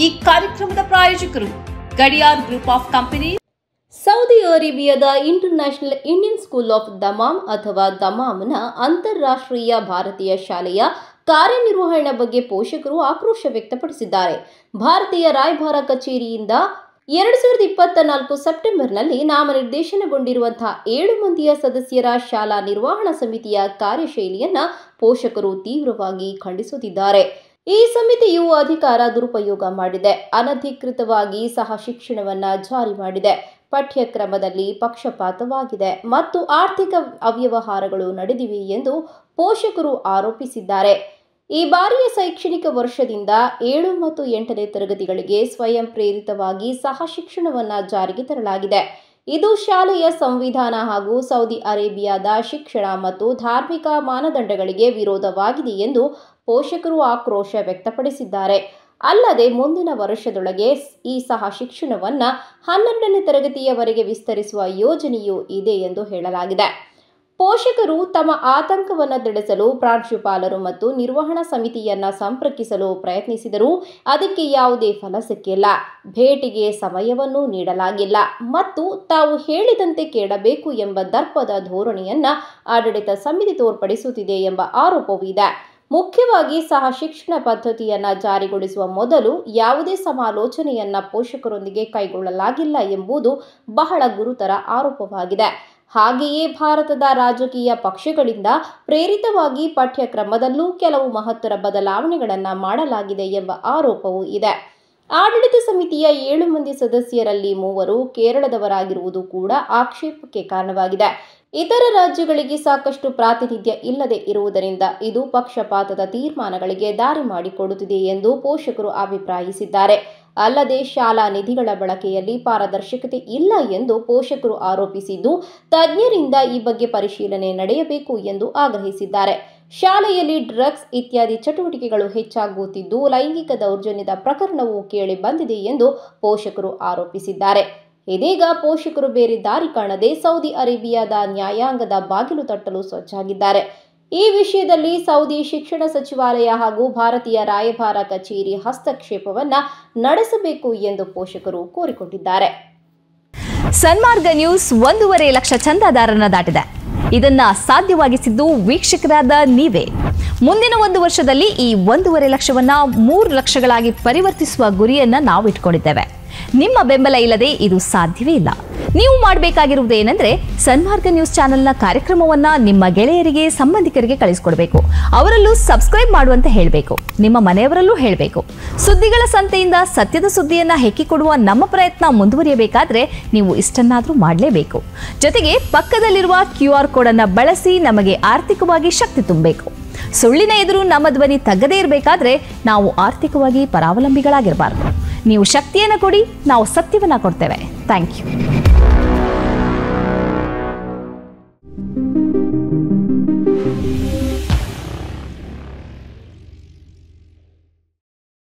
ಈ ಕಾರ್ಯಕ್ರಮದ ಪ್ರಾಯೋಜಕರು Gadiyar group of company. Saudi ಅರೇಬಿಯಾದ international Indian school of Dammam ಅಥವಾ ದಮಾಮ್ನ ಅಂತಾರಾಷ್ಟ್ರೀಯ ಭಾರತೀಯ ಶಾಲೆಯ ಕಾರ್ಯನಿರ್ವಹಣೆ ಬಗ್ಗೆ ಪೋಷಕರು ಆಕ್ರೋಶ ವ್ಯಕ್ತಪಡಿಸಿದ್ದಾರೆ. ಭಾರತೀಯ ರಾಯಭಾರ ಕಚೇರಿಯಿಂದ 2024 ಸೆಪ್ಟೆಂಬರ್ನಲ್ಲಿ ನಾಮನಿರ್ದೇಶನಗೊಂಡಿರುವಂತಹ 7 ಮಂದಿಯ ಸದಸ್ಯರ ಶಾಲಾ ನಿರ್ವಹಣಾ ಸಮಿತಿಯ ಕಾರ್ಯಶೈಲಿಯನ್ನು ಪೋಷಕರು ತೀವ್ರವಾಗಿ ಖಂಡಿಸುತ್ತಿದ್ದಾರೆ. ಈ ಸಮಿತಿಯು ಅಧಿಕಾರ ದುರುಪಯೋಗ ಮಾಡಿದೆ, ಅನಧಿಕೃತವಾಗಿ ಸಹ ಶಿಕ್ಷಣವನ್ನು ಜಾರಿ ಮಾಡಿದೆ, ಪಠ್ಯಕ್ರಮದಲ್ಲಿ ಪಕ್ಷಪಾತವಾಗಿದೆ ಮತ್ತು ಆರ್ಥಿಕ ಅವ್ಯವಹಾರಗಳು ನಡೆದಿವೆ ಎಂದು ಪೋಷಕರು ಆರೋಪಿಸಿದ್ದಾರೆ. ಈ ಬಾರಿಯ ಶೈಕ್ಷಣಿಕ ವರ್ಷದಿಂದ 7 ಮತ್ತು 8ನೇ ತರಗತಿಗಳಿಗೆ ಸ್ವಯಂ ಪ್ರೇರಿತವಾಗಿ ಸಹ ಶಿಕ್ಷಣವನ್ನು ಜಾರಿಗೆ ತರಲಾಗಿದೆ. ಇದು ಶಾಲೆಯ ಸಂವಿಧಾನ ಹಾಗೂ ಸೌದಿ ಅರೇಬಿಯಾದ ಶಿಕ್ಷಣ ಮತ್ತು ಧಾರ್ಮಿಕ ಮಾನದಂಡಗಳಿಗೆ ವಿರೋಧವಾಗಿದೆ ಎಂದು ಪೋಷಕರು ಆಕ್ರೋಶ ವ್ಯಕ್ತಪಡಿಸಿದ್ದಾರೆ. ಅಲ್ಲದೆ ಮುಂದಿನ ವರ್ಷದೊಳಗೆ ಈ ಸಹ ಶಿಕ್ಷಣವನ್ನು 12ನೇ ತರಗತಿಯವರೆಗೆ ವಿಸ್ತರಿಸುವ ಯೋಜನೆಯೂ ಇದೆ ಎಂದು ಹೇಳಲಾಗಿದೆ. ಪೋಷಕರು ತಮ್ಮ ಆತಂಕವನ್ನು ತಡೆಸಲು ಪ್ರಾಂಶುಪಾಲರು ಮತ್ತು ನಿರ್ವಹಣಾ ಸಮಿತಿಯನ್ನು ಸಂಪರ್ಕಿಸಲು ಪ್ರಯತ್ನಿಸಿದರೂ ಅದಕ್ಕೆ ಯಾವುದೇ ಫಲ ಸಿಕ್ಕಿಲ್ಲ. ಭೇಟಿಗೆ ಸಮಯವನ್ನು ನೀಡಲಾಗಿಲ್ಲ ಮತ್ತು ತಾವು ಹೇಳಿದಂತೆ ಕೇಳಬೇಕು ಎಂಬ ದರ್ಪದ ಧೋರಣೆಯನ್ನು ಆಡಳಿತ ಸಮಿತಿ ತೋರ್ಪಡಿಸುತ್ತಿದೆ ಎಂಬ ಆರೋಪವೂ ಇದೆ. ಮುಖ್ಯವಾಗಿ ಸಹ ಶಿಕ್ಷಣ ಪದ್ಧತಿಯನ್ನು ಜಾರಿಗೊಳಿಸುವ ಮೊದಲು ಯಾವುದೇ ಸಮಾಲೋಚನೆಯನ್ನು ಪೋಷಕರೊಂದಿಗೆ ಕೈಗೊಳ್ಳಲಾಗಿಲ್ಲ ಎಂಬುದು ಬಹಳ ಗುರುತರ ಆರೋಪವಾಗಿದೆ. ಹಾಗೆಯೇ ಭಾರತದ ರಾಜಕೀಯ ಪಕ್ಷಗಳಿಂದ ಪ್ರೇರಿತವಾಗಿ ಪಠ್ಯಕ್ರಮದಲ್ಲೂ ಕೆಲವು ಮಹತ್ತರ ಬದಲಾವಣೆಗಳನ್ನು ಮಾಡಲಾಗಿದೆ ಎಂಬ ಆರೋಪವೂ ಇದೆ. ಆಡಳಿತ ಸಮಿತಿಯ 7 ಮಂದಿ ಸದಸ್ಯರಲ್ಲಿ 3 ಕೇರಳದವರಾಗಿರುವುದು ಕೂಡ ಆಕ್ಷೇಪಕ್ಕೆ ಕಾರಣವಾಗಿದೆ. ಇತರ ರಾಜ್ಯಗಳಿಗೆ ಸಾಕಷ್ಟು ಪ್ರಾತಿನಿಧ್ಯ ಇಲ್ಲದೆ ಇರುವುದರಿಂದ ಇದು ಪಕ್ಷಪಾತದ ತೀರ್ಮಾನಗಳಿಗೆ ದಾರಿ ಮಾಡಿಕೊಡುತ್ತಿದೆ ಎಂದು ಪೋಷಕರು ಅಭಿಪ್ರಾಯಿಸಿದ್ದಾರೆ. ಅಲ್ಲದೆ ಶಾಲಾ ನಿಧಿಗಳ ಬಳಕೆಯಲ್ಲಿ ಪಾರದರ್ಶಕತೆ ಇಲ್ಲ ಎಂದು ಪೋಷಕರು ಆರೋಪಿಸಿದ್ದು, ತಜ್ಞರಿಂದ ಈ ಬಗ್ಗೆ ಪರಿಶೀಲನೆ ನಡೆಯಬೇಕು ಎಂದು ಆಗ್ರಹಿಸಿದ್ದಾರೆ. ಶಾಲೆಯಲ್ಲಿ ಡ್ರಗ್ಸ್ ಇತ್ಯಾದಿ ಚಟುವಟಿಕೆಗಳು ಹೆಚ್ಚಾಗುತ್ತಿದ್ದು, ಲೈಂಗಿಕ ದೌರ್ಜನ್ಯದ ಪ್ರಕರಣವೂ ಕೇಳಿ ಬಂದಿದೆ ಎಂದು ಪೋಷಕರು ಆರೋಪಿಸಿದ್ದಾರೆ. ಇದೀಗ ಪೋಷಕರು ಬೇರೆ ದಾರಿ ಕಾಣದೆ ಸೌದಿ ಅರೇಬಿಯಾದ ನ್ಯಾಯಾಂಗದ ಬಾಗಿಲು ತಟ್ಟಲು ಸಜ್ಜಾಗಿದ್ದಾರೆ. ಈ ವಿಷಯದಲ್ಲಿ ಸೌದಿ ಶಿಕ್ಷಣ ಸಚಿವಾಲಯ ಹಾಗೂ ಭಾರತೀಯ ರಾಯಭಾರ ಕಚೇರಿ ಹಸ್ತಕ್ಷೇಪವನ್ನು ನಡೆಸಬೇಕು ಎಂದು ಪೋಷಕರು ಕೋರಿಕೊಂಡಿದ್ದಾರೆ. ಸನ್ಮಾರ್ಗ ನ್ಯೂಸ್ 1.5 ಲಕ್ಷ ಚಂದಾದಾರರನ್ನ ದಾಟಿದೆ. ಇದನ್ನ ಸಾಧ್ಯವಾಗಿಸಿದ್ದು ವೀಕ್ಷಕರಾದ ನೀವೇ. ಮುಂದಿನ 1 ವರ್ಷದಲ್ಲಿ ಈ 1.5 ಲಕ್ಷವನ್ನ 3 ಲಕ್ಷಗಳಾಗಿ ಪರಿವರ್ತಿಸುವ ಗುರಿಯನ್ನ ನಾವು ಇಟ್ಕೊಂಡಿದ್ದೇವೆ. ನಿಮ್ಮ ಬೆಂಬಲ ಇಲ್ಲದೆ ಇದು ಸಾಧ್ಯವೇ ಇಲ್ಲ. ನೀವು ಮಾಡಬೇಕಾಗಿರುವುದೇನೆಂದ್ರೆ ಸನ್ಮಾರ್ಗ ನ್ಯೂಸ್ ಚಾನೆಲ್ನ ಕಾರ್ಯಕ್ರಮವನ್ನ ನಿಮ್ಮ ಗೆಳೆಯರಿಗೆ, ಸಂಬಂಧಿಕರಿಗೆ ಕಳಿಸಿಕೊಡಬೇಕು. ಅವರಲ್ಲೂ ಸಬ್ಸ್ಕ್ರೈಬ್ ಮಾಡುವಂತೆ ಹೇಳಬೇಕು. ನಿಮ್ಮ ಮನೆಯವರಲ್ಲೂ ಹೇಳಬೇಕು. ಸುದ್ದಿಗಳ ಸಂತೆಯಿಂದ ಸತ್ಯದ ಸುದ್ದಿಯನ್ನ ಹೆಕ್ಕಿಕೊಡುವ ನಮ್ಮ ಪ್ರಯತ್ನ ಮುಂದುವರಿಯಬೇಕಾದ್ರೆ ನೀವು ಇಷ್ಟನ್ನಾದರೂ ಮಾಡಲೇಬೇಕು. ಜೊತೆಗೆ ಪಕ್ಕದಲ್ಲಿರುವ QR ಕೋಡ್ ಅನ್ನು ಬಳಸಿ ನಮಗೆ ಆರ್ಥಿಕವಾಗಿ ಶಕ್ತಿ ತುಂಬಬೇಕು. ಸುಳ್ಳಿನ ಎದುರು ನಮ್ಮ ಧ್ವನಿ ತಗ್ಗದೇ ಇರಬೇಕಾದ್ರೆ ನಾವು ಆರ್ಥಿಕವಾಗಿ ಪರಾವಲಂಬಿಗಳಾಗಿರಬಾರದು. ನೀವು ಶಕ್ತಿಯನ್ನು ಕೊಡಿ, ನಾವು ಸತ್ಯವನ್ನ ಕೊಡ್ತೇವೆ. Thank you.